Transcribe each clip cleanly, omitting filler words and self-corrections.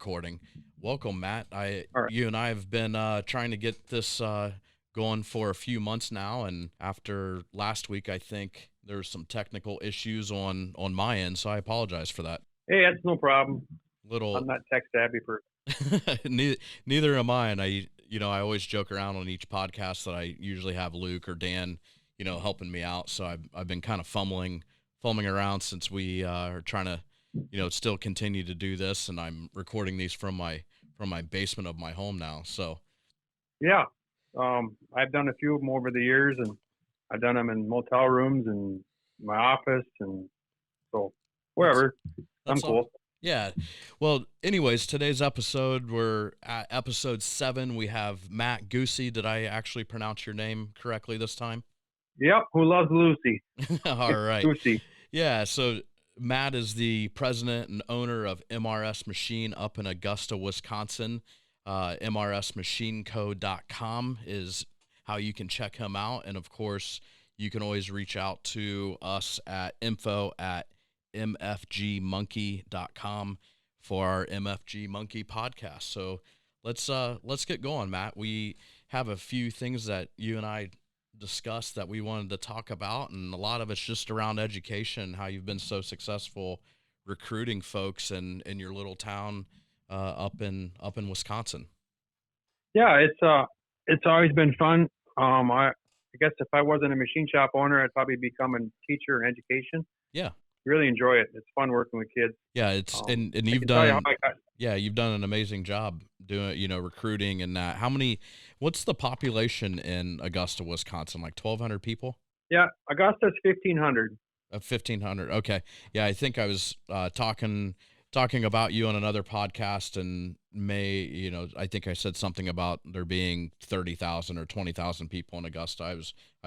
recording. Welcome, Matt. All right. You and I have been trying to get this going for a few months now, and after last week, I think there's some technical issues on my end, so I apologize for that. Hey, that's no problem. Little I'm not tech savvy for. neither am I, and I always joke around on each podcast that I usually have Luke or Dan, helping me out. So I've been kind of fumbling around since we are trying to still continue to do this, and I'm recording these from my basement of my home now. So Yeah. I've done a few of them over the years, and I've done them in motel rooms and my office, and so wherever. I'm that's all. cool. Yeah. Well, anyways, today's episode, we're at episode 7. We have Matt Guse. Did I actually pronounce your name correctly this time? Yep. Who loves Lucy? All right. Lucy. Yeah. So Matt is the president and owner of MRS Machine up in Augusta, Wisconsin. MRSMachineCo.com is how you can check him out. And of course, you can always reach out to us at info@mfgmonkey.com for our MFG Monkey podcast. So let's get going, Matt. We have a few things that you and I discussed that we wanted to talk about, and a lot of it's just around education, how you've been so successful recruiting folks in your little town up in Wisconsin. Yeah, it's always been fun. I guess if I wasn't a machine shop owner, I'd probably become a teacher in education. Yeah. Really enjoy it. It's fun working with kids. Yeah, it's and I you've can tell you how done I got. you've done an amazing job doing, recruiting and that. What's the population in Augusta, Wisconsin? Like 1,200 people? Yeah, Augusta's 1,500. 1,500. Okay. Yeah, I think I was talking about you on another podcast, and I think I said something about there being 30,000 or 20,000 people in Augusta. I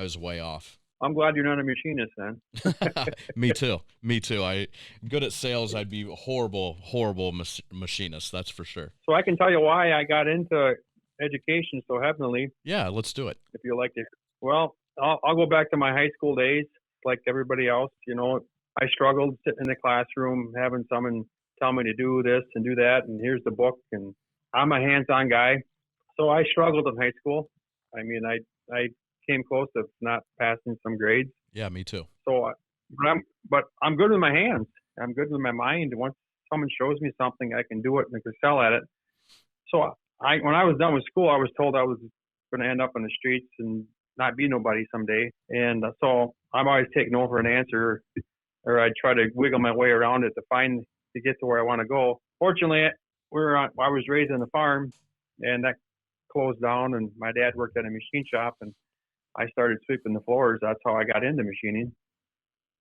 was way off. I'm glad you're not a machinist then. Me too. I good at sales. I'd be a horrible machinist. That's for sure. So I can tell you why I got into education so heavily, Yeah, let's do it. if you like it. Well, I'll go back to my high school days, like everybody else. I struggled sitting in the classroom, having someone tell me to do this and do that, and here's the book, and I'm a hands-on guy. So I struggled in high school. I mean, I came close to not passing some grades. Yeah, me too. So, but I'm good with my hands. I'm good with my mind. Once someone shows me something, I can do it and I can excel at it. So when I was done with school, I was told I was going to end up on the streets and not be nobody someday. And so I'm always taking no for an answer, or I try to wiggle my way around it to get to where I want to go. Fortunately, I was raised on a farm, and that closed down. And my dad worked at a machine shop, and I started sweeping the floors. That's how I got into machining.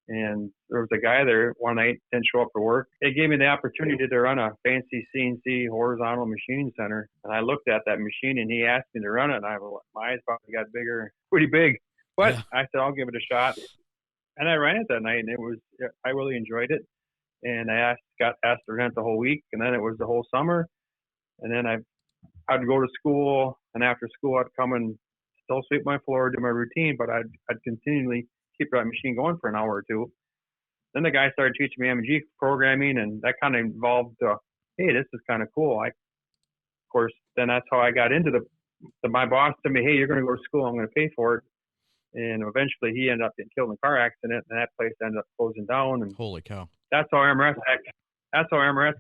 And there was a guy there one night, didn't show up for work. They gave me the opportunity to run a fancy CNC horizontal machining center. And I looked at that machine, and he asked me to run it. And my eyes probably got pretty big. But yeah. I said, I'll give it a shot. And I ran it that night, and I really enjoyed it. And I got asked to rent the whole week. And then it was the whole summer. And then I'd go to school, and after school I'd come and still sweep my floor, do my routine, but I'd continually keep that machine going for an hour or two. Then the guy started teaching me MG programming, and that kind of involved, hey, this is kind of cool. Of course, then that's how I got into my boss told me, hey, you're going to go to school, I'm going to pay for it. And eventually he ended up getting killed in a car accident, and that place ended up closing down. And holy cow. That's how MRS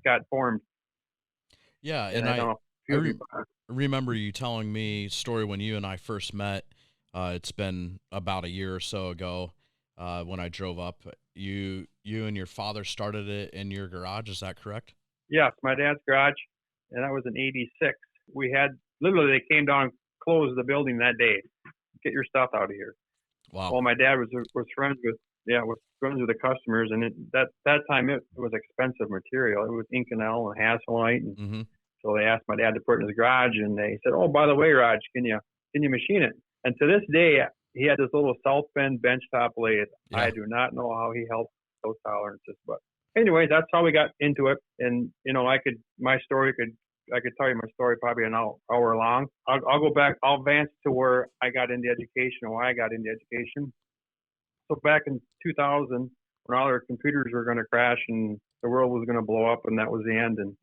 got formed. Yeah, and I remember you telling me a story when you and I first met. It's been about a year or so ago when I drove up. You and your father started it in your garage. Is that correct? Yes, my dad's garage, and that was in '86. We had literally they came down and closed the building that day. Get your stuff out of here. Wow. Well, my dad was friends with the customers, and that time it was expensive material. It was Inconel and Hasselite, and so they asked my dad to put it in his garage, and they said, "Oh, by the way, Raj, can you machine it?" And to this day, he had this little South Bend benchtop lathe. Yeah. I do not know how he held those tolerances, but anyway, that's how we got into it. And I could tell you my story probably an hour long. I'll go back. I'll advance to where I got into education and why I got into education. So back in 2000, when all our computers were going to crash and the world was going to blow up, and that was the end. And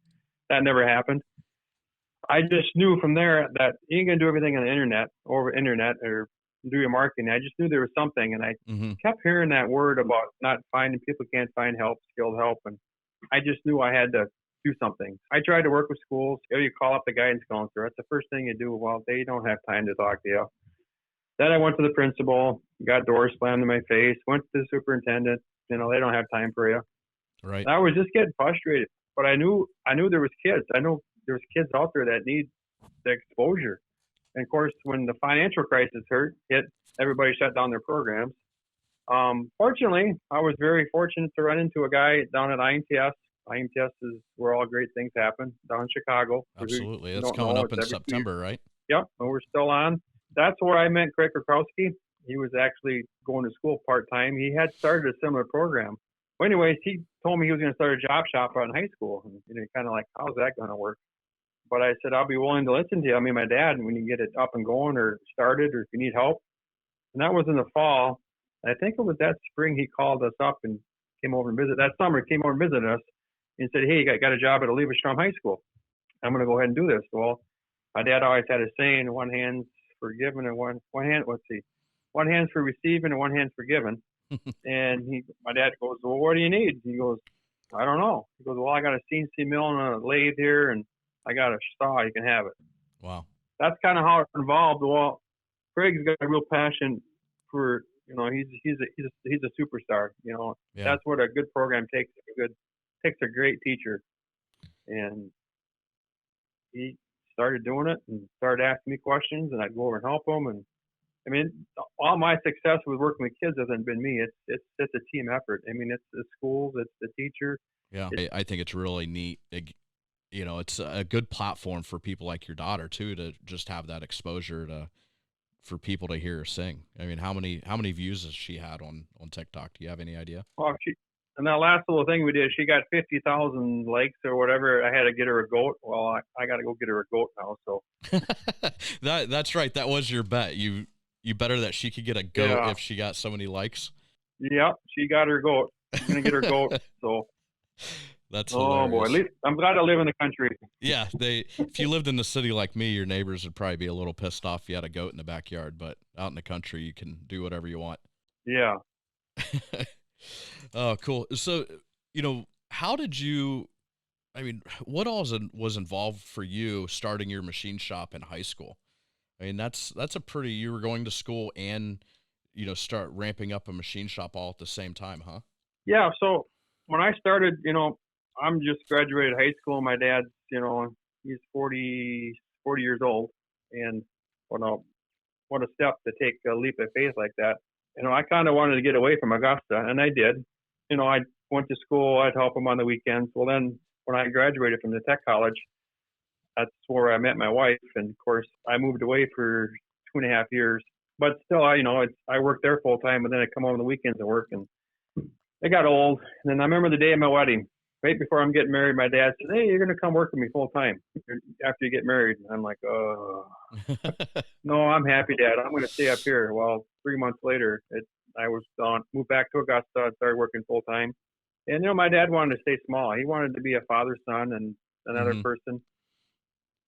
that never happened. I just knew from there that you ain't gonna do everything on the internet, over internet, or do your marketing. I just knew there was something, and I kept hearing that word about not finding people can't find help, skilled help, and I just knew I had to do something. I tried to work with schools. You call up the guidance counselor. That's the first thing you do. Well, they don't have time to talk to you. Then I went to the principal, got doors slammed in my face, went to the superintendent. They don't have time for you. Right. And I was just getting frustrated, but I knew there was kids. I know there's kids out there that need the exposure. And of course, when the financial crisis hit, everybody shut down their programs. Fortunately, I was very fortunate to run into a guy down at IMTS. IMTS is where all great things happen down in Chicago. Absolutely. That's coming up in September, right? Yep. And we're still on. That's where I met Craig Krakowski. He was actually going to school part-time. He had started a similar program. Well, anyways, he told me he was going to start a job shop out in high school. And kind of like, how's that going to work? But I said, I'll be willing to listen to you. I mean, my dad, when you get it up and going or started or if you need help. And that was in the fall. I think it was that spring he called us up and came over and visited. That summer he came over and visited us and said, hey, I got a job at a Levistrom High School. I'm going to go ahead and do this. Well, my dad always had a saying, one hand's for giving and one hand's for receiving and one hand's for giving. And my dad goes, well, what do you need? He goes, I don't know. He goes, well, I got a CNC mill and a lathe here, and I got a saw. You can have it. Wow. That's kind of how it involved. Well, Craig's got a real passion for, he's a superstar. That's what a good program takes. Takes a great teacher, and he started doing it and started asking me questions, and I'd go over and help him. And I mean, all my success with working with kids hasn't been me. It's a team effort. I mean, it's the schools, it's the teacher. Yeah, I think it's really neat. It's a good platform for people like your daughter too, to just have that exposure for people to hear her sing. I mean, how many views has she had on TikTok? Do you have any idea? Well, and that last little thing we did, she got 50,000 likes or whatever. I had to get her a goat. Well, I got to go get her a goat now. So that's right. That was your bet. You bet her that she could get a goat if she got so many likes. Yep, she got her goat. She's gonna get her goat. So that's hilarious. Boy, at least I'm glad I live in the country. Yeah, if you lived in the city like me, your neighbors would probably be a little pissed off if you had a goat in the backyard. But out in the country, you can do whatever you want. Yeah. Oh, cool. So, how did you? I mean, what all was involved for you starting your machine shop in high school? I mean, that's you were going to school and, start ramping up a machine shop all at the same time, huh? Yeah. So when I started, I'm just graduated high school. My dad's, he's 40 years old, and what a step to take a leap of faith like that. I kind of wanted to get away from Augusta, and I did. I went to school. I'd help him on the weekends. Well, then when I graduated from the tech college, that's where I met my wife. And of course, I moved away for 2.5 years. But still, I worked there full time, and then I come home on the weekends and work. And it got old. And then I remember the day of my wedding. Right before I'm getting married, my dad said, hey, you're going to come work with me full time after you get married. And I'm like, no, I'm happy, Dad. I'm going to stay up here. Well, 3 months later, I was moved back to Augusta and started working full time. And, my dad wanted to stay small. He wanted to be a father, son, and another person.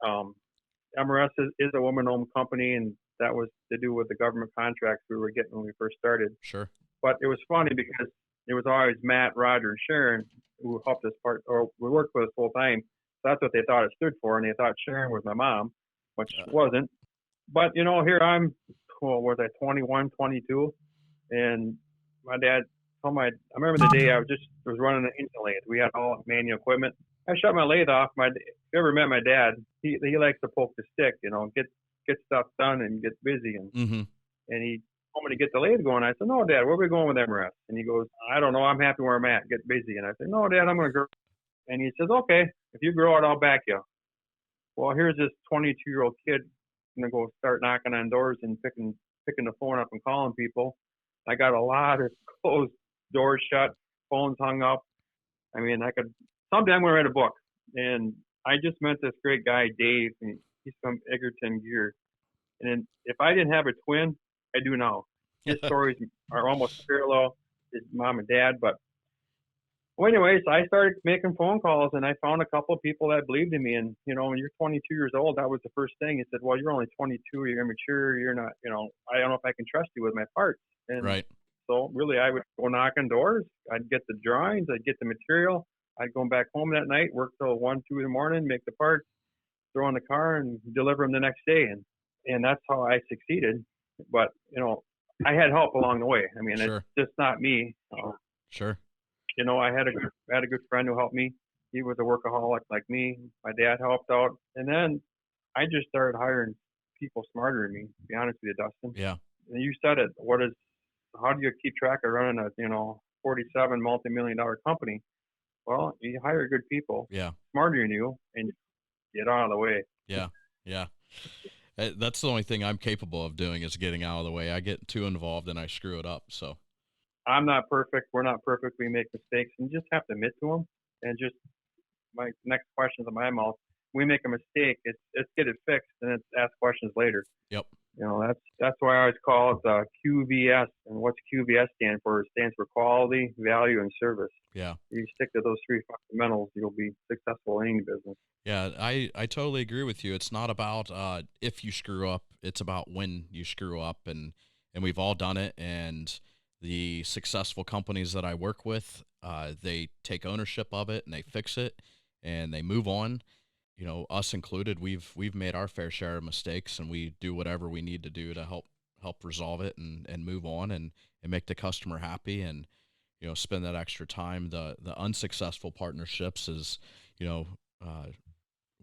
MRS is a woman-owned company, and that was to do with the government contracts we were getting when we first started. Sure. But it was funny because it was always Matt, Roger, and Sharon who helped us or we worked with us full time. So that's what they thought it stood for, and they thought Sharon was my mom, which wasn't. But, here I'm, was I 21, 22? And my dad told I remember the day I was running an instant lathe. We had all manual equipment. I shut my lathe off. If you ever met my dad, he likes to poke the stick, get stuff done and get busy. And he told me to get the lathe going. I said, no, Dad, where are we going with MRS? And he goes, I don't know. I'm happy where I'm at. Get busy. And I said, no, Dad, I'm going to grow. And he says, okay, if you grow it, I'll back you. Well, here's this 22-year-old kid going to go start knocking on doors and picking the phone up and calling people. I got a lot of closed doors shut, phones hung up. I mean, someday I'm going to write a book. And I just met this great guy, Dave, and he's from Egerton Gear. And if I didn't have a twin, I do now. His stories are almost parallel, his mom and dad, but Well, anyways, I started making phone calls, and I found a couple of people that believed in me. And when you're 22 years old, that was the first thing. He said, "Well, you're only 22. You're immature. You're not. I don't know if I can trust you with my parts." And Right. so, really, I would go knock on doors. I'd get the drawings. I'd get the material. I'd go back home that night, work till 1, 2 in the morning, make the parts, throw in the car, and deliver them the next day. And that's how I succeeded. But I had help along the way. I mean, it's Sure. just not me. Sure. I had a good friend who helped me. He was a workaholic like me. My dad helped out, and then I just started hiring people smarter than me. To be honest with you, Dustin. Yeah. And you said it. How do you keep track of running a 47 multi-million-dollar company? Well, you hire good people, Yeah. smarter than you, and get out of the way. Yeah. Yeah. That's the only thing I'm capable of doing is getting out of the way. I get too involved and I screw it up. So I'm not perfect. We're not perfect. We make mistakes, and you just have to admit to them. And just my next questions in my mouth. We make a mistake. It's get it fixed, and it's ask questions later. yep. That's why I always call it QVS. And what's QVS stand for? It stands for quality, value, and service. Yeah. If you stick to those three fundamentals, you'll be successful in any business. Yeah. I totally agree with you. It's not about if you screw up, it's about when you screw up, and we've all done it. And the successful companies that I work with, they take ownership of it and they fix it and they move on. Us included, we've made our fair share of mistakes, and we do whatever we need to do to help resolve it and move on and make the customer happy and spend that extra time. The unsuccessful partnerships is you know uh,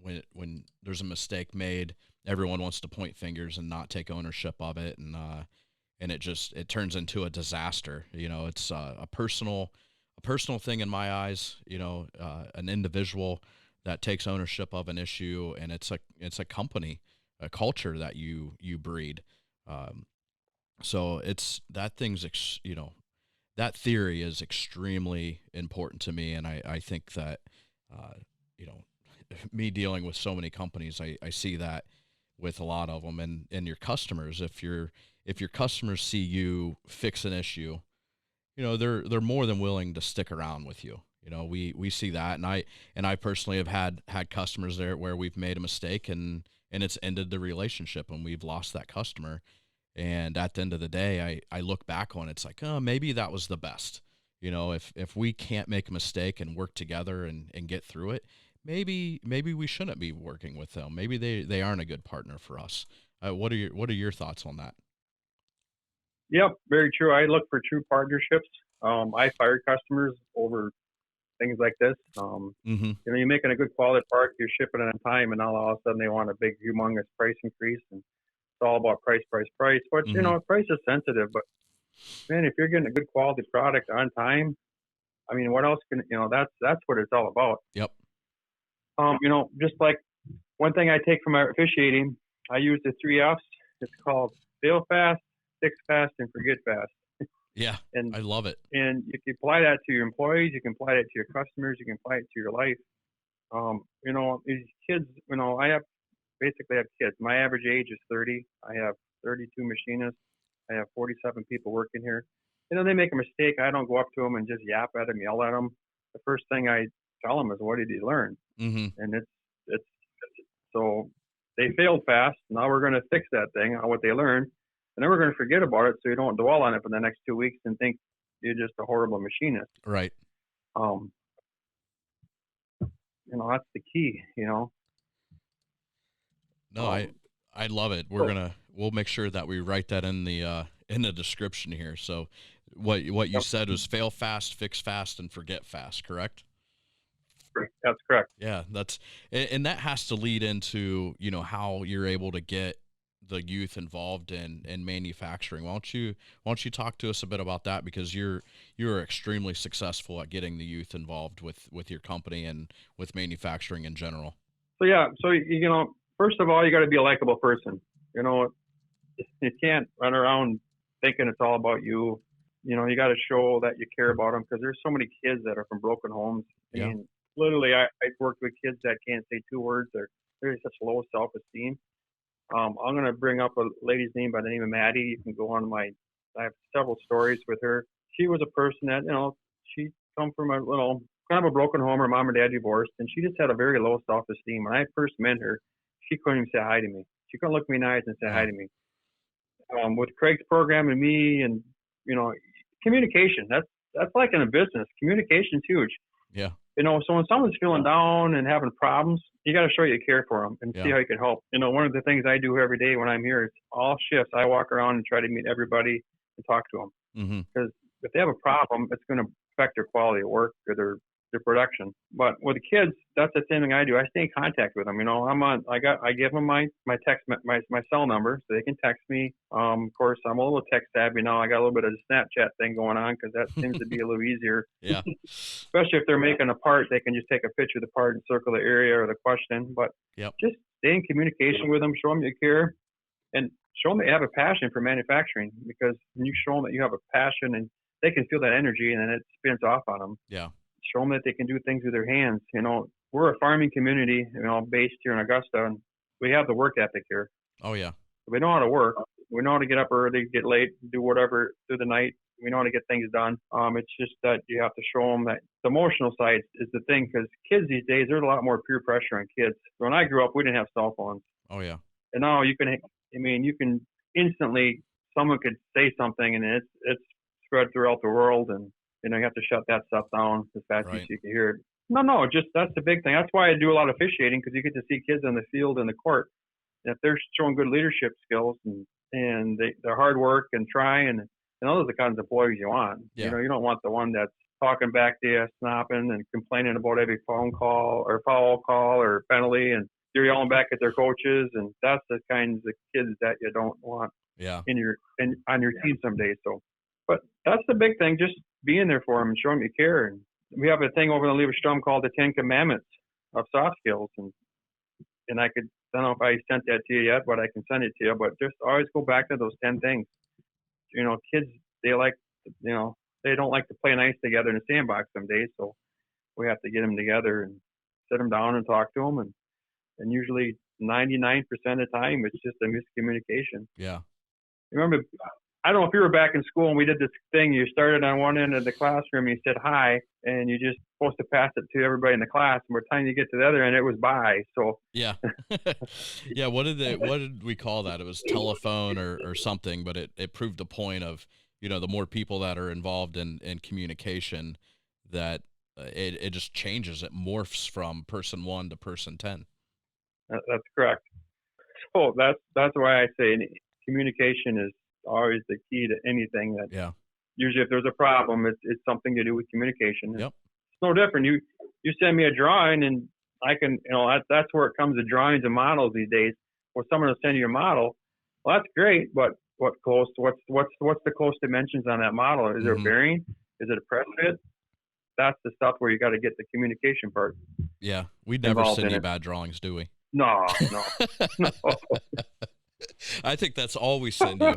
when there's a mistake made, everyone wants to point fingers and not take ownership of it, and it turns into a disaster. It's a personal thing in my eyes. An individual that takes ownership of an issue, and it's a company, a culture that you breed. Um, so it's that thing's that theory is extremely important to me, and I think that uh, you know me dealing with so many companies, I see that with a lot of them, and your customers. If your customers see you fix an issue, they're more than willing to stick around with you. We see that, and I personally have had customers there where we've made a mistake, and it's ended the relationship, and we've lost that customer. And at the end of the day, I look back on it, it's like, oh, maybe that was the best. If we can't make a mistake and work together and get through it, maybe we shouldn't be working with them. Maybe they aren't a good partner for us. What are your thoughts on that? Yep, very true. I look for true partnerships. I fire customers over things like this. Mm-hmm. You're making a good quality part, you're shipping it on time, and now all of a sudden they want a big, humongous price increase, and it's all about price, price, price. But Mm-hmm. price is sensitive. But man, if you're getting a good quality product on time, I mean, what else can That's what it's all about. Yep. Just like one thing I take from my officiating, I use the 3 F's. It's called fail fast, fix fast, and forget fast. Yeah. And I love it. and you can apply that to your employees, you can apply that to your customers, you can apply it to your life. These kids, basically have kids. My average age is 30. I have 32 machinists. I have 47 people working here. They make a mistake. I don't go up to them and just yap at them, yell at them. The first thing I tell them is, "What did you learn?" Mm-hmm. And it's so they failed fast. Now we're going to fix that thing on what they learned, and then we're going to forget about it, so you don't dwell on it for the next 2 weeks and think you're just a horrible machinist. Right. Um, that's the key. No, I Um, I love it. so We'll make sure that we write that in the description here. So what you yep, said was fail fast, fix fast, and forget fast, correct? that's correct. Yeah, and that has to lead into, how you're able to get the youth involved in manufacturing. Why don't you talk to us a bit about that, because you're extremely successful at getting the youth involved with your company and with manufacturing in general. So yeah, first of all, you got to be a likable person. You can't run around thinking it's all about you. You got to show that you care about them, because there's so many kids that are from broken homes. I Yeah. mean, literally, I've worked with kids that can't say 2 words. They're such low self-esteem. I'm going to bring up a lady's name by the name of Maddie. You can go on I have several stories with her. She was a person that, she come from a little kind of a broken home. Her mom and dad divorced, and she just had a very low self-esteem. When I first met her, she couldn't even say hi to me. She couldn't look me in the eyes and say hi Wow. to me. With Craig's program and me, and communication. That's like in a business. Communication's huge. Yeah. So when someone's feeling down and having problems, you got to show you care for them and see Yeah. how you can help. One of the things I do every day when I'm here is all shifts. I walk around and try to meet everybody and talk to them, Mm-hmm. because if they have a problem, it's going to affect their quality of work or their production. But with the kids, that's the same thing I do. I stay in contact with them. I give them my text, my cell number, so they can text me. Of course, I'm a little tech savvy now. I got a little bit of the Snapchat thing going on, because that seems to be a little easier. Yeah. Especially if they're making a part, they can just take a picture of the part and circle the area or the question. But Yep. just stay in communication with them, show them you care, and show them that you have a passion for manufacturing, because when you show them that you have a passion, and they can feel that energy, and then it spins off on them. Yeah. Show them that they can do things with their hands. We're a farming community, based here in Augusta, and we have the work ethic here. Oh yeah. We know how to work. We know how to get up early, get late, do whatever through the night. We know how to get things done. It's just that you have to show them that the emotional side is the thing, because kids these days, there's a lot more peer pressure on kids. When I grew up, we didn't have cell phones. Oh yeah. And now you can instantly, someone could say something and it's spread throughout the world, and you have to shut that stuff down as fast as you can hear it. No, just that's the big thing. That's why I do a lot of officiating, because you get to see kids on the field and the court. And if they're showing good leadership skills and they're hard work and trying, and those are the kinds of employees you want. Yeah. You don't want the one that's talking back to you, snapping and complaining about every phone call or foul call or penalty, and you're yelling back at their coaches, and that's the kinds of kids that you don't want on your team someday. So, but that's the big thing, just being there for them and showing you care. And we have a thing over in the Lieberstrom called the 10 Commandments of soft skills, and I don't know if I sent that to you yet, but I can send it to you. But just always go back to those 10 things. Kids, they don't like to play nice together in a sandbox some days, so we have to get them together and sit them down and talk to them, and usually 99% of the time it's just a miscommunication. Yeah. Remember, I don't know if you were back in school and we did this thing. You started on one end of the classroom, you said hi, and you just supposed to pass it to everybody in the class. And by the time you get to the other end, it was bye. So yeah, yeah. What did we call that? It was telephone or something, but it proved the point of the more people that are involved in communication, that it just changes. It morphs from person 1 to person 10. That's correct. So that's why I say communication is always the key to anything. That usually if there's a problem, it's something to do with communication. Yep. It's no different. You send me a drawing, and I can, that's where it comes to drawings and models these days. Or someone will send you a model. Well, that's great, but what's the close dimensions on that model? Is there a bearing? Is it a press fit? That's the stuff where you got to get the communication part. Yeah, we'd never send you bad drawings, do we? No. I think that's all we send you.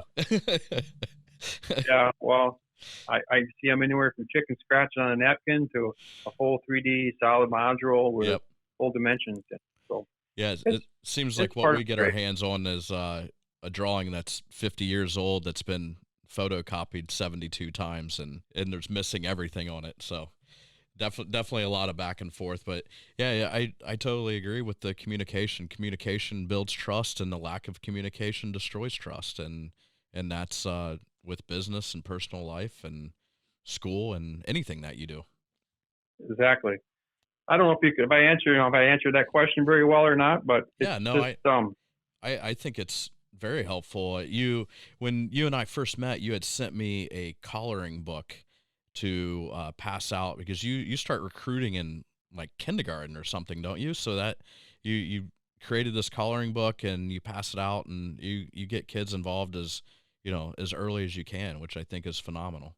Yeah, well, I see them anywhere from chicken scratch on a napkin to a full 3D solid module with full dimensions. So yeah, it seems like what we get our hands on is a drawing that's 50 years old that's been photocopied 72 times, and there's missing everything on it. So definitely a lot of back and forth. But yeah, I totally agree with the communication. Communication builds trust, and the lack of communication destroys trust, and that's with business and personal life and school and anything that you do. Exactly. I don't know if I answered that question very well or not, but I think it's very helpful. When you and I first met, you had sent me a collaring book to pass out, because you start recruiting in like kindergarten or something, don't you? So that you created this collaring book and you pass it out, and you get kids involved as early as you can, which I think is phenomenal.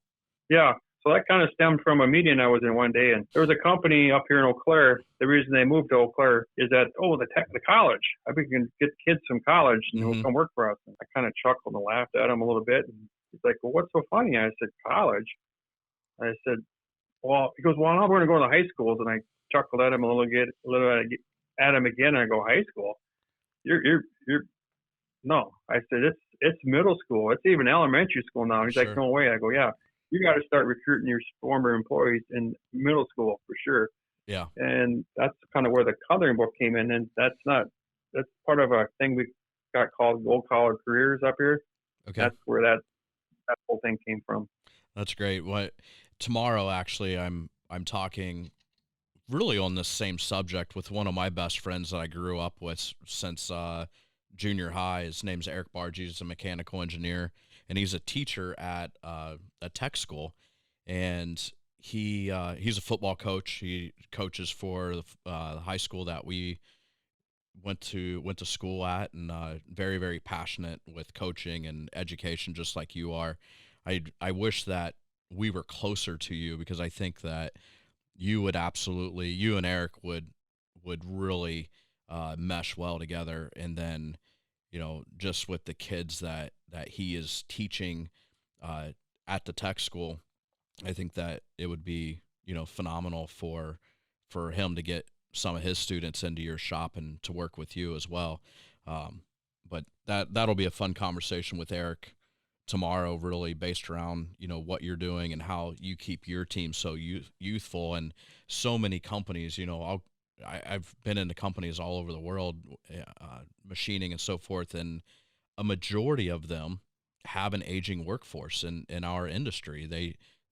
Yeah. So that kind of stemmed from a meeting I was in one day, and there was a company up here in Eau Claire. The reason they moved to Eau Claire is that, the college. I think we can get kids from college and they'll come work for us. And I kind of chuckled and laughed at him a little bit. And he's like, well, what's so funny? I said, college. I said, well, he goes, well, now we're going to go to high schools. And I chuckled at him a little at him again. And I go, high school? You're no. I said, it's middle school. It's even elementary school now. He's like, no way. I go, yeah. you got to start recruiting your former employees in middle school for sure. Yeah. And that's kind of where the coloring book came in. And that's part of a thing we got called gold collar careers up here. Okay. That's where that whole thing came from. That's great. Tomorrow actually I'm talking really on this same subject with one of my best friends that I grew up with since junior high. His name's Eric Barge. He's a mechanical engineer, and he's a teacher at a tech school. And he's a football coach. He coaches for the high school that we went to school at, and very, very passionate with coaching and education, just like you are. I wish that we were closer to you, because I think that you and Eric would really mesh well together. And then, just with the kids that he is teaching at the tech school, I think that it would be, phenomenal for him to get some of his students into your shop and to work with you as well. But that'll be a fun conversation with Eric tomorrow, really based around, what you're doing and how you keep your team so youthful. And so many companies, I've been into companies all over the world, machining and so forth, and a majority of them have an aging workforce in our industry.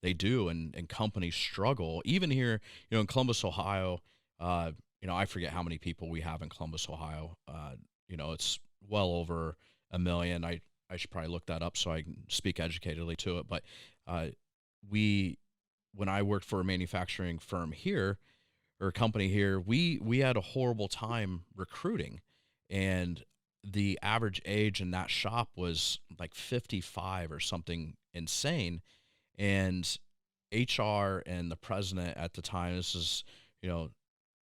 They do, and companies struggle. Even here, in Columbus, Ohio, I forget how many people we have in Columbus, Ohio. It's well over 1 million. I should probably look that up so I can speak educatedly to it. But when I worked for a manufacturing firm here, or a company here, we had a horrible time recruiting, and the average age in that shop was like 55 or something insane. And HR and the president at the time, this is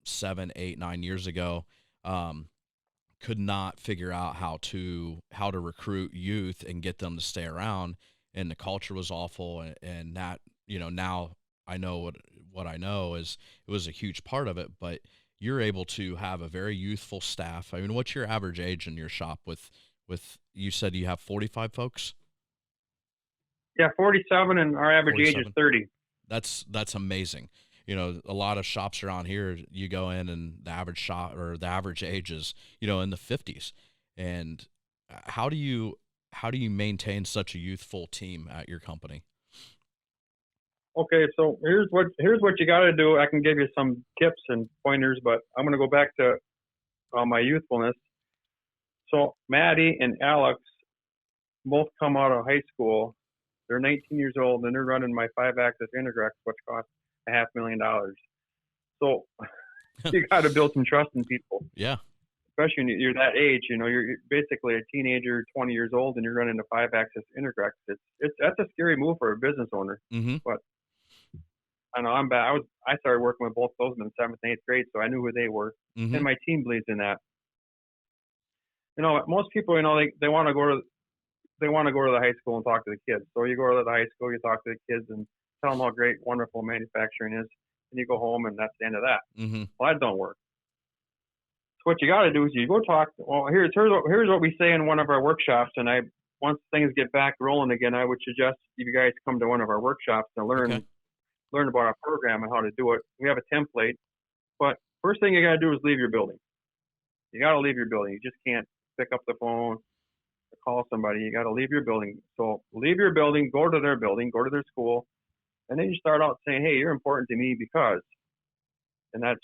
7, 8, 9 years ago, could not figure out how to recruit youth and get them to stay around, and the culture was awful. And that, now I know what I know is it was a huge part of it. But you're able to have a very youthful staff. I mean, what's your average age in your shop with you said you have 45 folks? Yeah, 47, and our average 47. age is 30. That's amazing. A lot of shops around here, you go in and the average shop or the average age is, in the 50s. And how do you maintain such a youthful team at your company? Okay, so here's what you got to do. I can give you some tips and pointers, but I'm going to go back to my youthfulness. So Maddie and Alex both come out of high school. They're 19 years old, and they're running my 5-axis Intergrex, which costs $500,000. So you got to build some trust in people. Yeah. Especially when you're that age, you're basically a teenager, 20 years old, and you're running a 5-axis Intergrex. That's a scary move for a business owner. Mm-hmm. But I know I'm bad. I started working with both those in 7th and 8th grade, so I knew who they were, mm-hmm. and my team believes in that. Most people, they want to go to the high school and talk to the kids. So you go to the high school, you talk to the kids, and tell them how great, wonderful manufacturing is, and you go home, and that's the end of that. Mm-hmm. Well, that don't work. So what you got to do is you go talk. Well, here's what we say in one of our workshops, and once things get back rolling again, I would suggest you guys come to one of our workshops and learn about our program and how to do it. We have a template, but first thing you got to do is leave your building. You got to leave your building. You just can't pick up the phone or call somebody. You got to leave your building. So leave your building, go to their building, go to their school, and then you start out saying, hey, you're important to me because, and that's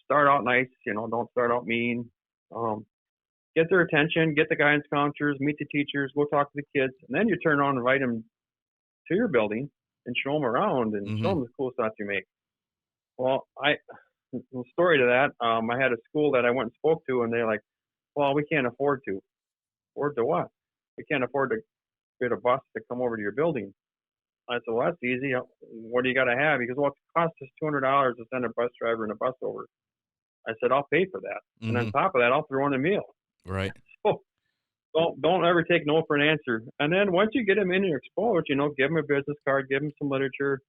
start out nice, don't start out mean. Get their attention, get the guidance counselors, meet the teachers, go talk to the kids, and then you turn around and invite them to your building and show them around and mm-hmm. show them the cool stuff you make. Well, the story to that, I had a school that I went and spoke to, and they're like, well, we can't afford to. Afford to what? We can't afford to get a bus to come over to your building. I said, well, that's easy. What do you got to have? He goes, well, it costs us $200 to send a bus driver and a bus over. I said, I'll pay for that. Mm-hmm. And on top of that, I'll throw in a meal. Right. So don't ever take no for an answer. And then once you get them in and exposed, give them a business card, give them some literature,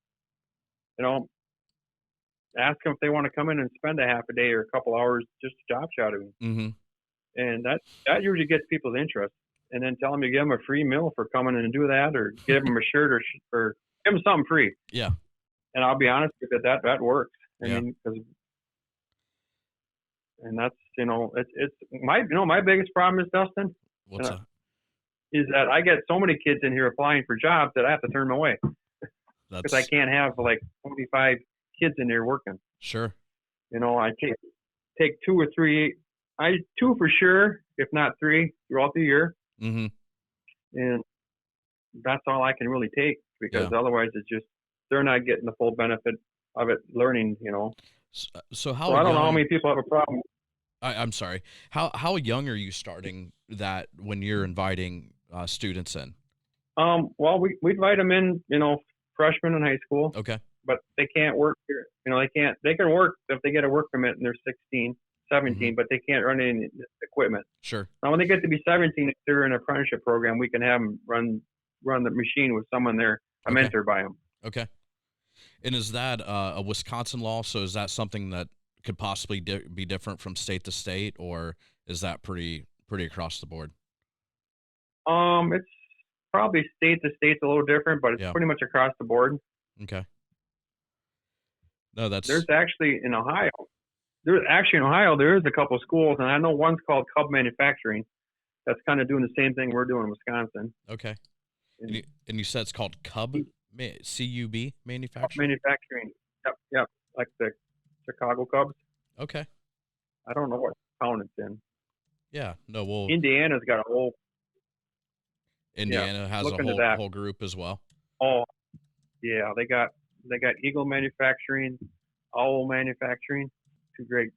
ask them if they want to come in and spend a half a day or a couple hours just job shadowing. Mm-hmm. And that usually gets people's interest. And then tell them you give them a free meal for coming in and do that, or give them a shirt or give them something free. Yeah. And I'll be honest with you, that works. I Yeah. mean, and that's, it's my biggest problem is, Dustin, What's that? is that I get so many kids in here applying for jobs that I have to turn them away because I can't have like 25 kids in there working. Sure. I take 2 or 3, 2 for sure, if not 3 throughout the year. Mm-hmm. And that's all I can really take, because otherwise it's just, they're not getting the full benefit of it learning, So I don't know how many people have a problem. I'm sorry. How young are you starting that when you're inviting students in? Well, we invite them in, freshmen in high school. Okay. But they can't work here. They can work if they get a work permit and they're 16, 17, but they can't run any equipment. Sure. Now, when they get to be 17, if they're in an apprenticeship program, we can have them run the machine with someone there, a mentor by them. Okay. And is that a Wisconsin law? So is that something that could possibly be different from state to state, or is that pretty across the board? It's probably state to state's a little different, but it's pretty much across the board. Okay. No, there's actually in Ohio. There is a couple of schools, and I know one's called Cub Manufacturing. That's kind of doing the same thing we're doing in Wisconsin. Okay. And you said it's called Cub, C-U-B Manufacturing? Cub Manufacturing. Yep. Like the Chicago Cubs. Okay. I don't know what town it's in. Yeah. No, well, Indiana's got a whole. Indiana has a whole group as well. Oh, yeah. They got Eagle Manufacturing, Owl Manufacturing, 2 great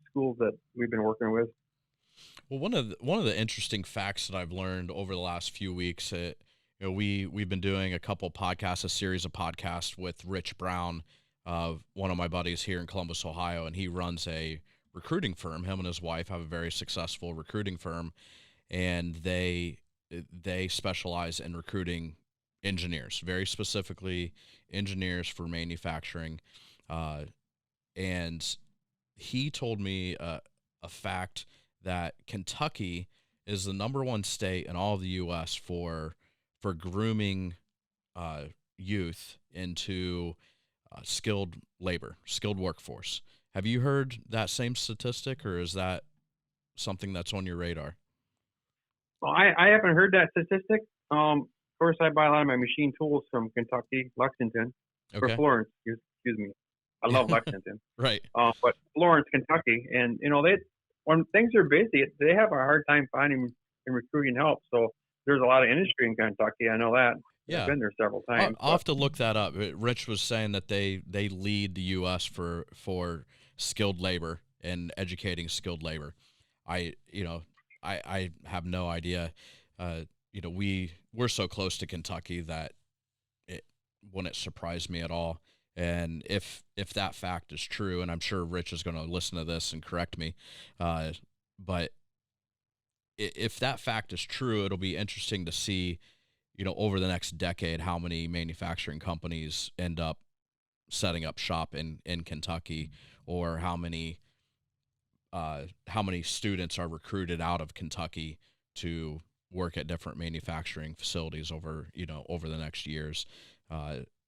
schools that we've been working with. Well, one of the interesting facts that I've learned over the last few weeks, we've been doing a series of podcasts with Rich Brown, one of my buddies here in Columbus, Ohio, and he runs a recruiting firm. Him and his wife have a very successful recruiting firm, and they specialize in recruiting engineers, very specifically engineers for manufacturing. And he told me a fact that Kentucky is the #1 state in all of the U.S. for grooming youth into skilled workforce. Have you heard that same statistic, or is that something that's on your radar? Well, I haven't heard that statistic. Of course, I buy a lot of my machine tools from Kentucky, Lexington, or Florence. Excuse me. I love Lexington. Right. But Florence, Kentucky, and when things are busy, they have a hard time finding and recruiting help. So there's a lot of industry in Kentucky. I know that. Yeah. I've been there several times. I'll have to look that up. Rich was saying that they lead the U.S. for skilled labor and educating skilled labor. I have no idea. We're so close to Kentucky that it wouldn't surprise me at all. And if that fact is true, and I'm sure Rich is going to listen to this and correct me, but if that fact is true, it'll be interesting to see, over the next decade, how many manufacturing companies end up setting up shop in Kentucky, or how many students are recruited out of Kentucky to work at different manufacturing facilities over the next years.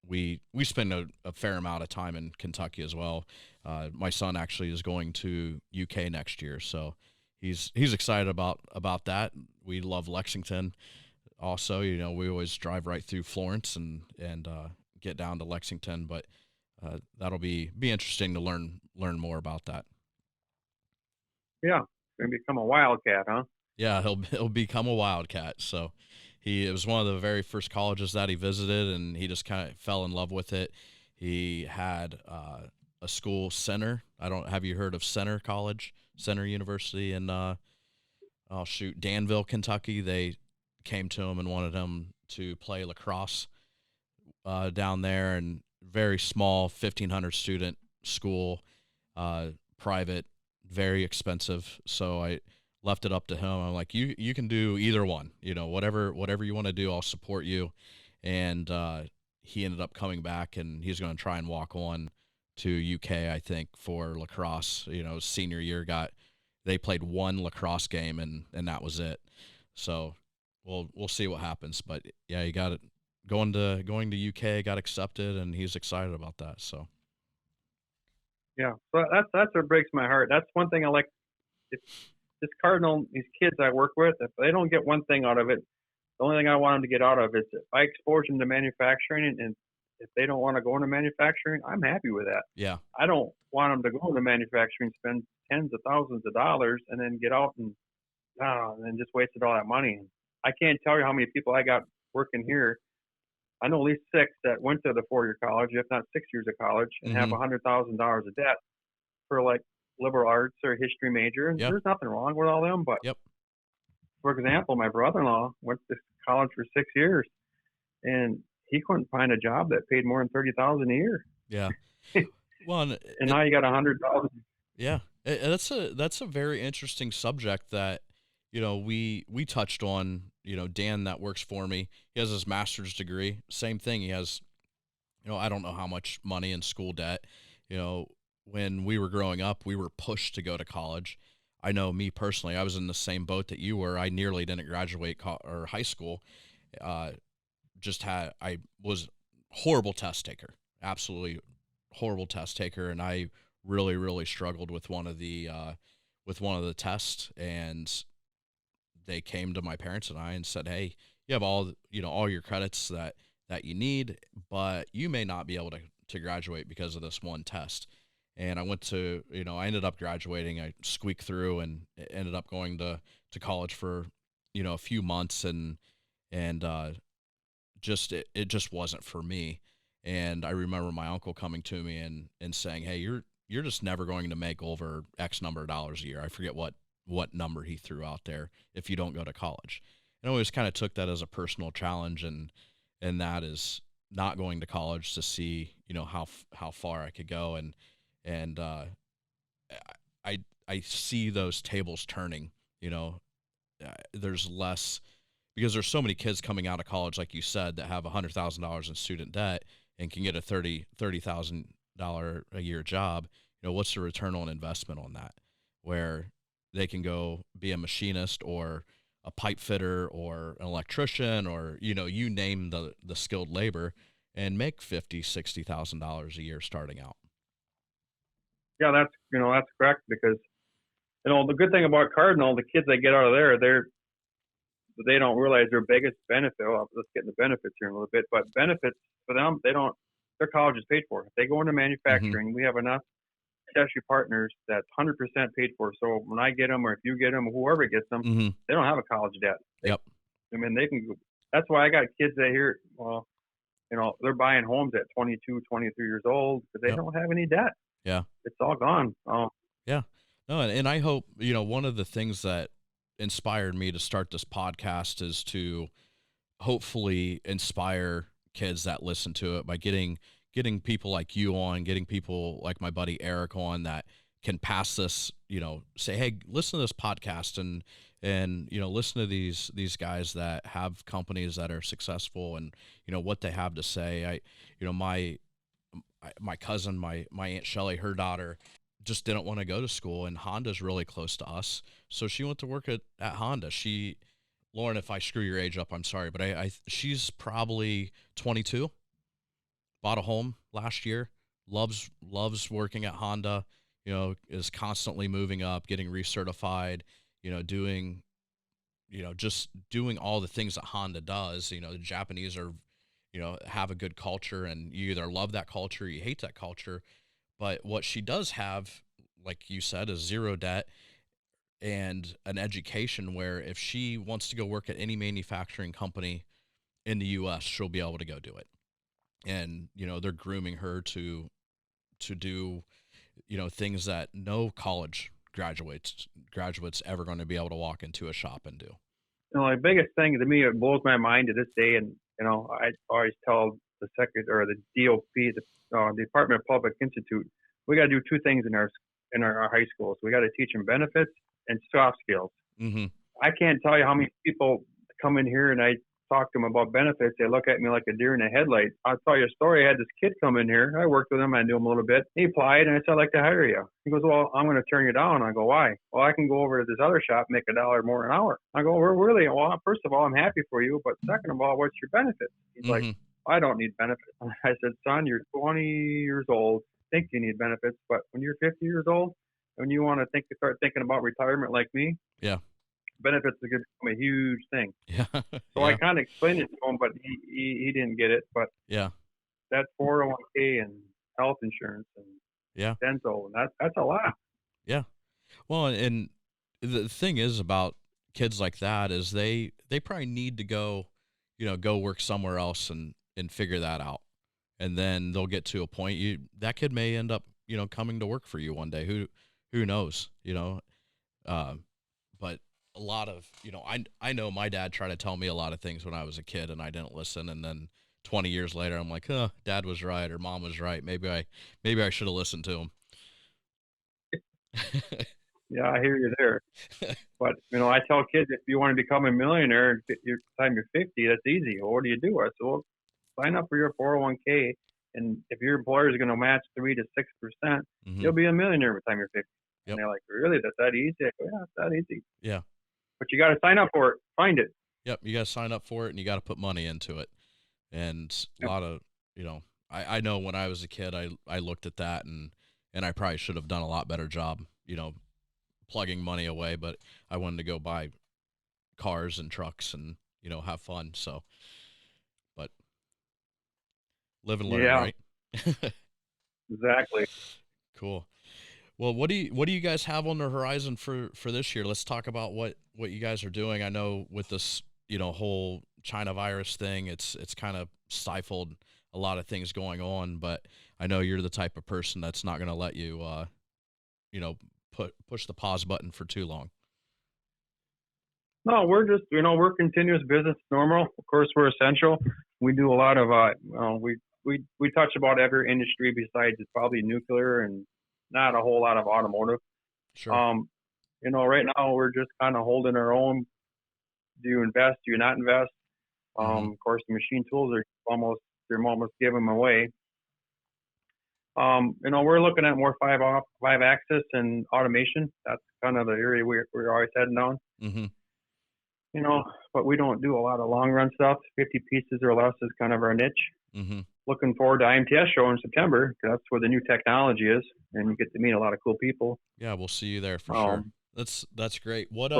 We spend a fair amount of time in Kentucky as well. My son actually is going to UK next year, so he's excited about that. We love Lexington. Also, we always drive right through Florence and get down to Lexington, but that'll be interesting to learn more about that. Yeah, going to become a wildcat, huh? Yeah, he'll become a wildcat. So it was one of the very first colleges that he visited, and he just kind of fell in love with it. He had a school, Center. Have you heard of Center University in Danville, Kentucky? They came to him and wanted him to play lacrosse down there, and very small, 1,500 student school, private, very expensive. So I left it up to him. I'm like, you can do either one, whatever you want to do, I'll support you. And he ended up coming back, and he's going to try and walk on to UK, I think, for lacrosse. Senior year they played one lacrosse game, and that was it. So we'll see what happens. But yeah, you got going to UK, got accepted, and he's excited about that. So Yeah, so that's what breaks my heart. That's one thing I like. If this Cardinal, these kids I work with, if they don't get one thing out of it, the only thing I want them to get out of it is if I expose them to manufacturing, and if they don't want to go into manufacturing, I'm happy with that. yeah, I don't want them to go into manufacturing, spend tens of thousands of dollars, and then get out and then just wasted all that money. I can't tell you how many people I got working here. I know at least 6 that went to the 4-year college, if not 6 years of college, and have $100,000 of debt for like liberal arts or history major. And yeah, there's nothing wrong with all them. But yep, for example, my brother-in-law went to college for 6 years, and he couldn't find a job that paid more than $30,000 a year. yeah. Well, And now you got 100,000. yeah, that's a very interesting subject that we touched on. Dan that works for me, he has his master's degree. Same thing. He has, I don't know how much money in school debt. When we were growing up, we were pushed to go to college. I know me personally, I was in the same boat that you were. I nearly didn't graduate or high school. I was horrible test taker, absolutely horrible test taker, and I really, really struggled with one of the tests, and they came to my parents and I and said, "Hey, you have all your credits that you need, but you may not be able to graduate because of this one test." And I went to, I ended up graduating. I squeaked through and ended up going to college for, a few months, and it just wasn't for me. And I remember my uncle coming to me and saying, "Hey, you're just never going to make over X number of dollars a year." I forget what number he threw out there if you don't go to college. And I always kind of took that as a personal challenge, and that is not going to college to see, how far I could go. And I see those tables turning, there's less, because there's so many kids coming out of college, like you said, that have $100,000 in student debt and can get a $30,000 a year job. What's the return on investment on that? Where they can go be a machinist or a pipe fitter or an electrician, or you name the skilled labor, and make $50,000-$60,000 a year starting out. Yeah, that's correct, because the good thing about Cardinal, the kids that get out of there, they don't realize their biggest benefit. Well, let's get into benefits here in a little bit, but benefits for them, their college is paid for. If they go into manufacturing, we have enough industry partners that's 100% paid for. So when I get them, or if you get them, or whoever gets them, they don't have a college debt. Yep. I mean, they can go. That's why I got kids that here, well, they're buying homes at 22, 23 years old because they don't have any debt. Yeah. It's all gone. Yeah. No, and I hope, one of the things that inspired me to start this podcast is to hopefully inspire kids that listen to it by getting people like you on, getting people like my buddy Eric on that can pass this, say, "Hey, listen to this podcast and listen to these guys that have companies that are successful, and what they have to say." My cousin, my Aunt Shelley, her daughter just didn't want to go to school, and Honda's really close to us, so she went to work at Honda. Lauren, if I screw your age up, I'm sorry, but she's probably 22, bought a home last year, loves working at Honda, is constantly moving up, getting recertified, doing, just doing all the things that Honda does. The Japanese are, have a good culture, and you either love that culture or you hate that culture. But what she does have, like you said, is zero debt and an education where if she wants to go work at any manufacturing company in the U.S., she'll be able to go do it. And, they're grooming her to do, things that no college graduates ever going to be able to walk into a shop and do. The biggest thing to me, it blows my mind to this day, and I always tell the secretary or the DOP, the Department of Public Institute, we got to do 2 things in our high schools. We got to teach them benefits and soft skills. Mm-hmm. I can't tell you how many people come in here, and I talk to them about benefits, they look at me like a deer in a headlight. I'll tell you a story. I had this kid come in here. I worked with him. I knew him a little bit. He applied, and I said, I'd like to hire you. He goes, well, I'm going to turn you down. I go, why? Well, I can go over to this other shop and make $1 more an hour. I go, well, really? Well, first of all, I'm happy for you, but second of all, what's your benefits? He's like, I don't need benefits. I said, son, you're 20 years old. Think you need benefits, but when you're 50 years old, when you want to start thinking about retirement like me, benefits are going to become a huge thing. So I kind of explained it to him, but he didn't get it. But that 401k and health insurance and dental, and that's a lot. Yeah. Well, and the thing is about kids like that is they probably need to go work somewhere else and figure that out. And then they'll get to a point that kid may end up, coming to work for you one day. Who knows, but a lot of, I know my dad tried to tell me a lot of things when I was a kid and I didn't listen. And then 20 years later, I'm like, dad was right or mom was right. Maybe I should have listened to him. Yeah, I hear you there. But, I tell kids, if you want to become a millionaire your time you're 50, that's easy. Well, what do you do? I said, well, sign up for your 401k. And if your employer is going to match 3 to 6%, you'll be a millionaire by the time you're 50. And they're like, really? That's that easy? I go, yeah, it's that easy. Yeah. But you got to sign up for it. Find it. Yep. You got to sign up for it and you got to put money into it. And a lot of, I know when I was a kid, I looked at that and I probably should have done a lot better job, plugging money away, but I wanted to go buy cars and trucks and, have fun. So, but live and learn, right? Exactly. Cool. Well, what do you guys have on the horizon for this year? Let's talk about what you guys are doing. I know with this, whole China virus thing, it's kind of stifled a lot of things going on, but I know you're the type of person that's not going to let you, push the pause button for too long. No, we're just, we're continuous business normal. Of course, we're essential. We do a lot of, we touch about every industry besides probably nuclear and not a whole lot of automotive. Sure. Right now we're just kind of holding our own. Do you invest? Do you not invest? Of course, the machine tools are almost giving them away. We're looking at more 5-axis and automation. That's kind of the area we're always heading down. But we don't do a lot of long run stuff. 50 pieces or less is kind of our niche. Looking forward to IMTS show in September because that's where the new technology is, and you get to meet a lot of cool people. Yeah, we'll see you there for sure. That's great. What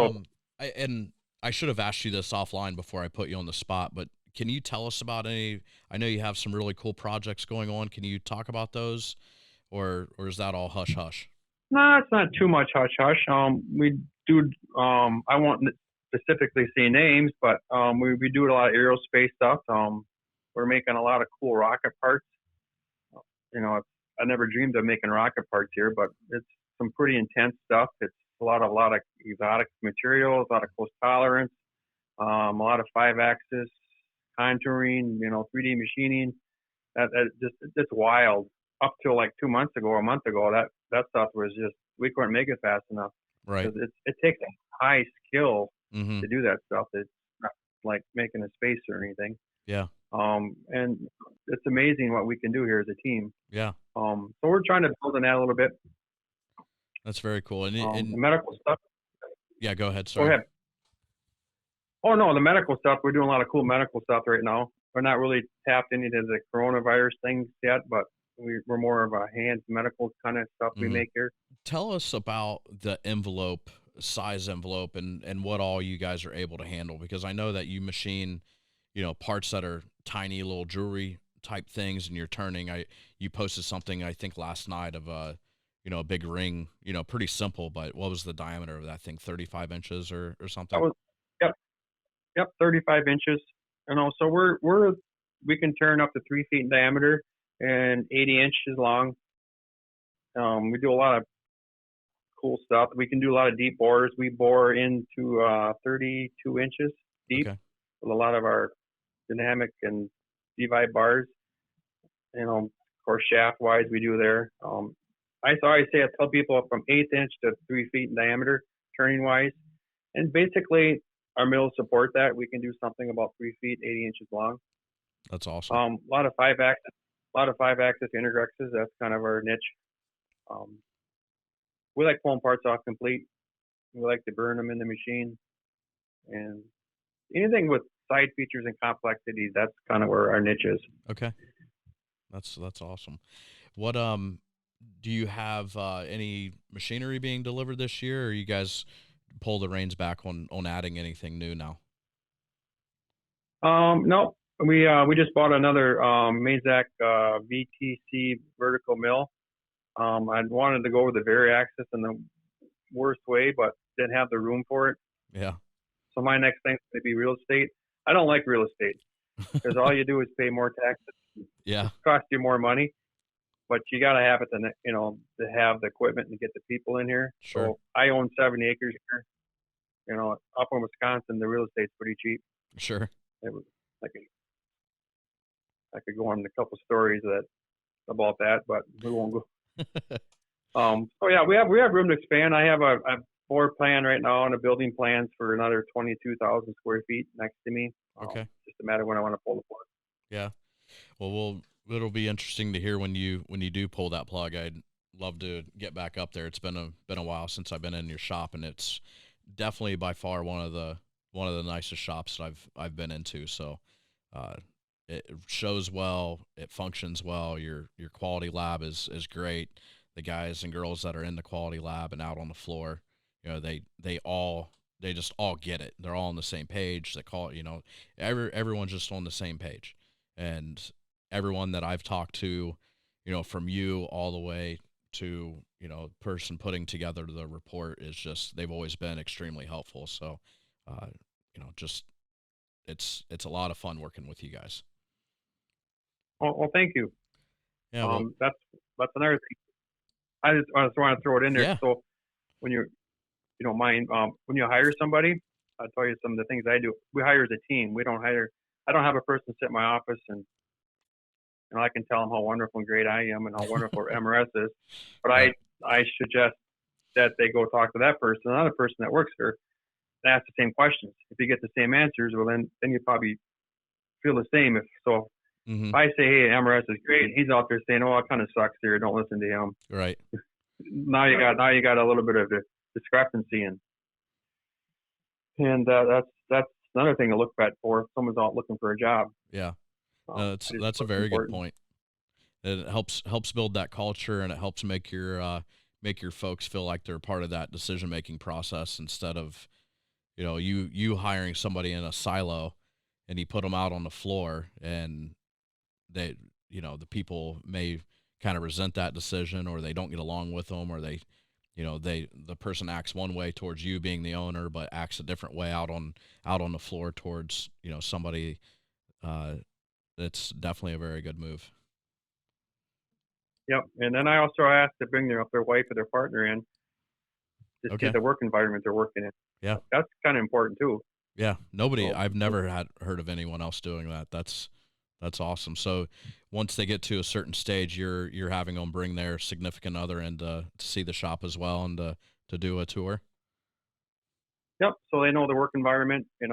I should have asked you this offline before I put you on the spot, but can you tell us about any? I know you have some really cool projects going on. Can you talk about those, or is that all hush hush? No, it's not too much hush hush. We do. I won't specifically say names, but we do a lot of aerospace stuff. We're making a lot of cool rocket parts. I never dreamed of making rocket parts here, but it's some pretty intense stuff. It's a lot of exotic materials, a lot of close tolerance, a lot of 5-axis contouring, 3D machining. It's wild. Up till like 2 months ago, a month ago, that stuff was just, we couldn't make it fast enough. Right. It takes a high skill to do that stuff. It's not like making a space or anything. Yeah. And it's amazing what we can do here as a team. Yeah. So we're trying to build on that a little bit. That's very cool. And the medical stuff. Yeah, go ahead. Sorry. Go ahead. Oh no, the medical stuff. We're doing a lot of cool medical stuff right now. We're not really tapped into the coronavirus things yet, but we're more of a hands medical kind of stuff we make here. Tell us about the size envelope, and what all you guys are able to handle, because I know that you machine, parts that are tiny little jewelry type things, and you're turning. You posted something I think last night of a big ring, pretty simple, but what was the diameter of that thing? 35 inches or something? That was, yep, 35 inches. So we can turn up to 3 feet in diameter and 80 inches long. We do a lot of cool stuff. We can do a lot of deep bores. We bore into 32 inches deep with a lot of our dynamic and divide bars. Of course, shaft wise, we do there. I tell people from 1/8 inch to 3 feet in diameter, turning wise. And basically, our mills support that. We can do something about 3 feet, 80 inches long. That's awesome. A lot of 5-axis intergrexes. That's kind of our niche. We like pulling parts off complete. We like to burn them in the machine, and anything with side features and complexities. That's kind of where our niche is. Okay, that's awesome. What do you have any machinery being delivered this year, or you guys pull the reins back on adding anything new now? No, we just bought another Mazak VTC vertical mill. I wanted to go with the Variaxis in the worst way, but didn't have the room for it. Yeah. So my next thing's going to be real estate. I don't like real estate because all you do is pay more taxes. Yeah. It costs you more money, but you got to have it to have the equipment and to get the people in here. Sure. So I own 70 acres here. Up in Wisconsin, the real estate's pretty cheap. Sure. It was like I could go on a couple stories about that, but we won't go. So yeah, we have room to expand. I have a floor plan right now and a building plans for another 22,000 square feet next to me. Okay. Just a matter when I want to pull the plug. Yeah. Well, it'll be interesting to hear when you do pull that plug. I'd love to get back up there. It's been a while since I've been in your shop, and it's definitely by far one of the nicest shops that I've been into. So, it shows well, it functions well. Your quality lab is great. The guys and girls that are in the quality lab and out on the floor, they just all get it. They're all on the same page. They call it, everyone's just on the same page. And everyone that I've talked to, from you all the way to, person putting together the report is just, they've always been extremely helpful. So, just, it's a lot of fun working with you guys. Well, thank you. Yeah. That's another thing. I just want to throw it in there. Yeah. So when you don't mind, when you hire somebody, I'll tell you some of the things I do. We hire as a team. I don't have a person sit in my office and I can tell them how wonderful and great I am and how wonderful MRS is. But Right. I suggest that they go talk to that person, another person that works there, and ask the same questions. If you get the same answers, well, then you probably feel the same. If I say, hey, MRS is great, he's out there saying, oh, it kind of sucks here. Don't listen to him. Right. Now you got a little bit of a discrepancy, and that's another thing to look at for if someone's out looking for a job. Yeah. That's a very good point. It helps build that culture, and it helps make your folks feel like they're part of that decision making process instead of, you hiring somebody in a silo, and you put them out on the floor, and they, the people may kind of resent that decision, or they don't get along with them, or they, the person acts one way towards you being the owner, but acts a different way out on the floor towards, somebody. That's definitely a very good move. Yep. And then I also asked to bring their wife or their partner in to see the work environment they're working in. Yeah. That's kind of important too. Yeah. I've never heard of anyone else doing that. That's awesome. So once they get to a certain stage, you're having them bring their significant other in to see the shop as well and to do a tour. Yep. So they know the work environment. They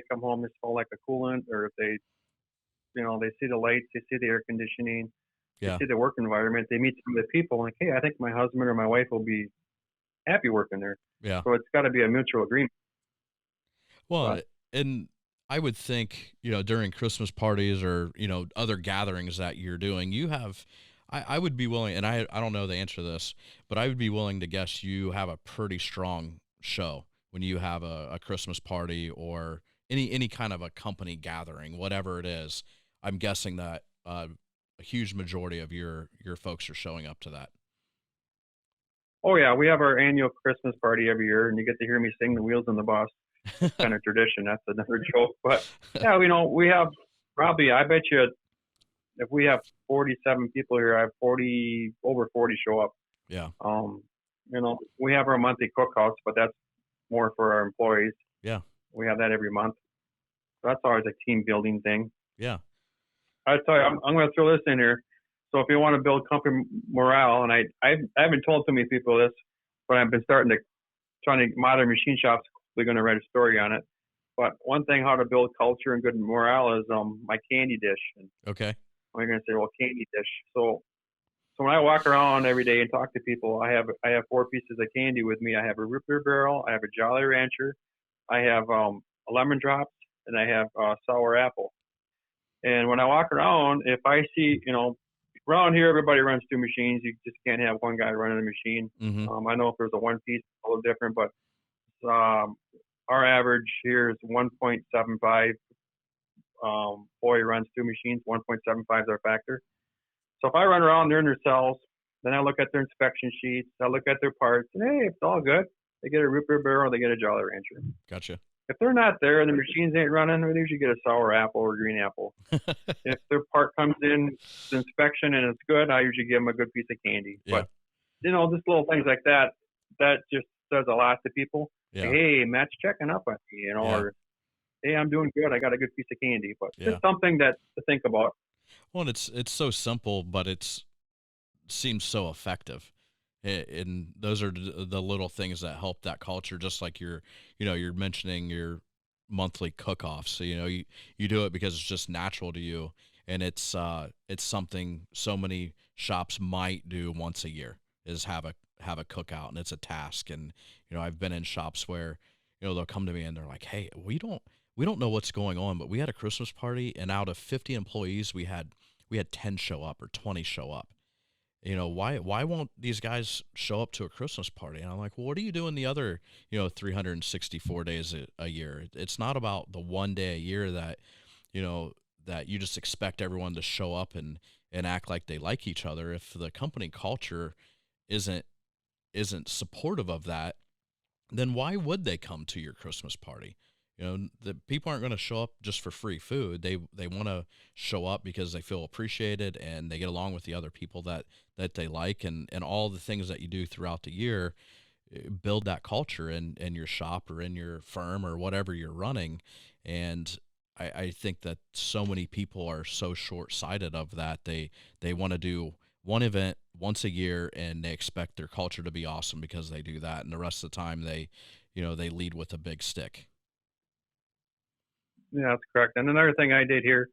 come home, they smell like a coolant, or if they, they see the lights, they see the air conditioning, they see the work environment. They meet some of the people, like, hey, I think my husband or my wife will be happy working there. Yeah. So it's got to be a mutual agreement. Well, and I would think, during Christmas parties or, other gatherings that you're doing, you have, I would be willing, and I don't know the answer to this, but I would be willing to guess you have a pretty strong show when you have a Christmas party or any kind of a company gathering, whatever it is. I'm guessing that a huge majority of your folks are showing up to that. Oh yeah, we have our annual Christmas party every year, and you get to hear me sing "The Wheels on the Bus." Kind of tradition. That's another joke, but yeah, we have probably. I bet you, if we have 47 people here, I have over 40 show up. Yeah. We have our monthly cookhouse, but that's more for our employees. Yeah. We have that every month. So that's always a team building thing. Yeah. I tell you, I'm going to throw this in here. So if you want to build company morale, and I haven't told too many people this, but I've been trying to modern machine shops. We're going to write a story on it. But one thing how to build culture and good morale is my candy dish. And Okay. you're going to say, well, candy dish. So when I walk around every day and talk to people, I have 4 pieces of candy with me. I have a root beer barrel, I have a Jolly Rancher, I have a lemon drops, and I have sour apple. And when I walk around, if I see, around here everybody runs 2 machines. You just can't have one guy running a machine. Mm-hmm. I know if there's a one piece, it's a little different, but our average here is 1.75. Boy runs 2 machines. 1.75 is our factor. So if I run around, they're in their cells. Then I look at their inspection sheets. I look at their parts. And hey, it's all good. They get a root beer barrel. They get a Jolly Rancher. Gotcha. If they're not there and the machines ain't running, they usually get a sour apple or green apple. If their part comes in the inspection and it's good, I usually give them a good piece of candy. Yeah. But just little things like that just says a lot to people. Yeah. Hey, Matt's checking up on me, Yeah. or hey, I'm doing good. I got a good piece of candy. But Yeah. just something to think about. Well, it's so simple, but it seems so effective. And those are the little things that help that culture. Just like you're mentioning your monthly cook-offs. So you do it because it's just natural to you, and it's something so many shops might do once a year is have a cookout, and it's a task. And I've been in shops where they'll come to me and they're like, hey, we don't know what's going on, but we had a Christmas party, and out of 50 employees, we had 10 show up or 20 show up. Why won't these guys show up to a Christmas party? And I'm like, well, what are you doing the other 364 days a year? It's not about the one day a year that that you just expect everyone to show up and act like they like each other. If the company culture isn't supportive of that, then why would they come to your Christmas party? The people aren't going to show up just for free food. They want to show up because they feel appreciated and they get along with the other people that they like, and all the things that you do throughout the year build that culture in your shop or in your firm or whatever you're running. And I think that so many people are so short-sighted of that. They want to do one event once a year and they expect their culture to be awesome because they do that, and the rest of the time they lead with a big stick. Yeah, that's correct. And another thing I did here,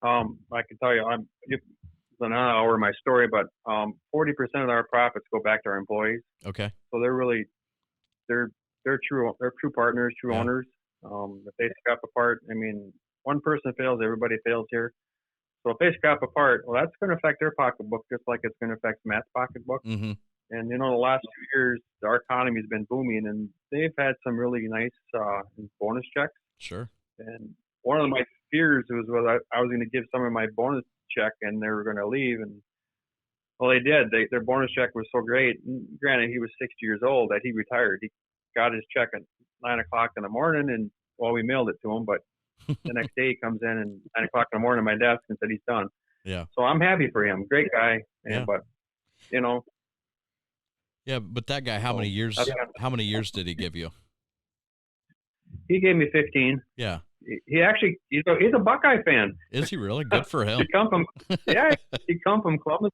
I can tell you, it's an hour of my story, but 40% of our profits go back to our employees. Okay. So they're true partners, true Yeah. owners. If they scrap apart, one person fails, everybody fails here. So if they scrap apart, well, that's going to affect their pocketbook just like it's going to affect Matt's pocketbook. Mm-hmm. And the last 2 years, our economy has been booming, and they've had some really nice bonus checks. Sure. And one of my fears was I was going to give some of my bonus check and they were going to leave. And well, they did. Their bonus check was so great. And granted, he was 60 years old that he retired. He got his check at 9 o'clock in the morning, and we mailed it to him. But the next day he comes in and 9 o'clock in the morning at my desk and said he's done. Yeah. So I'm happy for him. Great guy. Yeah. But Yeah, but that guy, how many years did he give you? He gave me 15. Yeah. He actually, he's a Buckeye fan. Is he really? Good for him. He come from Columbus,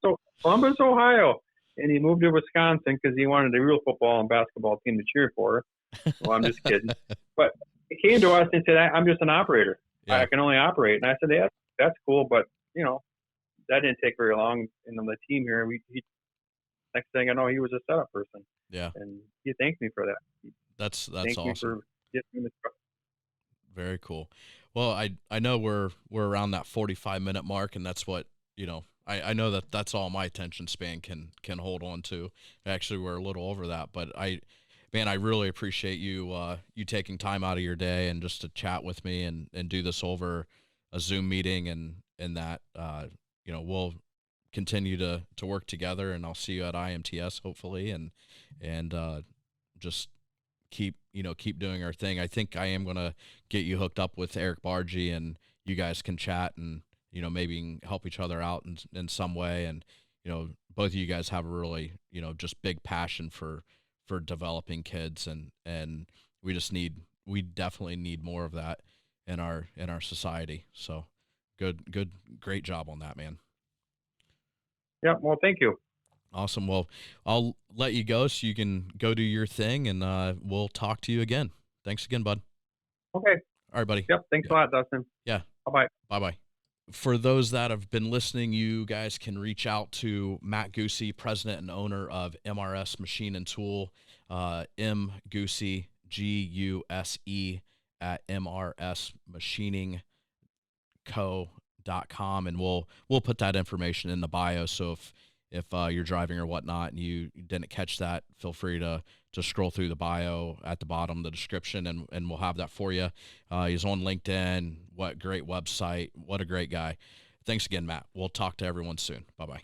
Ohio, and he moved to Wisconsin because he wanted a real football and basketball team to cheer for. Well, I'm just kidding. But he came to us and said, "I'm just an operator. Yeah. I can only operate." And I said, "Yeah, that's cool, but that didn't take very long." And on the team here, next thing I know, he was a setup person. Yeah. And he thanked me for that. That's Thank awesome. me for getting me the truck. Very cool. Well, I know we're around that 45-minute mark, and that's what, I know that's all my attention span can hold on to. Actually, we're a little over that, but I really appreciate you taking time out of your day and just to chat with me and do this over a Zoom meeting, and that we'll continue to work together, and I'll see you at IMTS hopefully, and just keep doing our thing. I think I am going to get you hooked up with Eric Bargy, and you guys can chat and, maybe help each other out in some way. And, both of you guys have a really, just big passion for developing kids. And we definitely need more of that in our society. So great job on that, man. Yeah. Well, thank you. Awesome. Well, I'll let you go so you can go do your thing, and we'll talk to you again. Thanks again, bud. Okay. All right, buddy. Yep. Thanks a lot, Dustin. Yeah. Bye-bye. Bye-bye. For those that have been listening, you guys can reach out to Matt Guse, president and owner of MRS Machine and Tool, mguse, Guse, at mrsmachiningco.com, and we'll put that information in the bio. So if you're driving or whatnot and you didn't catch that, feel free to scroll through the bio at the bottom, the description, and we'll have that for you. He's on LinkedIn. What great website. What a great guy. Thanks again, Matt. We'll talk to everyone soon. Bye-bye.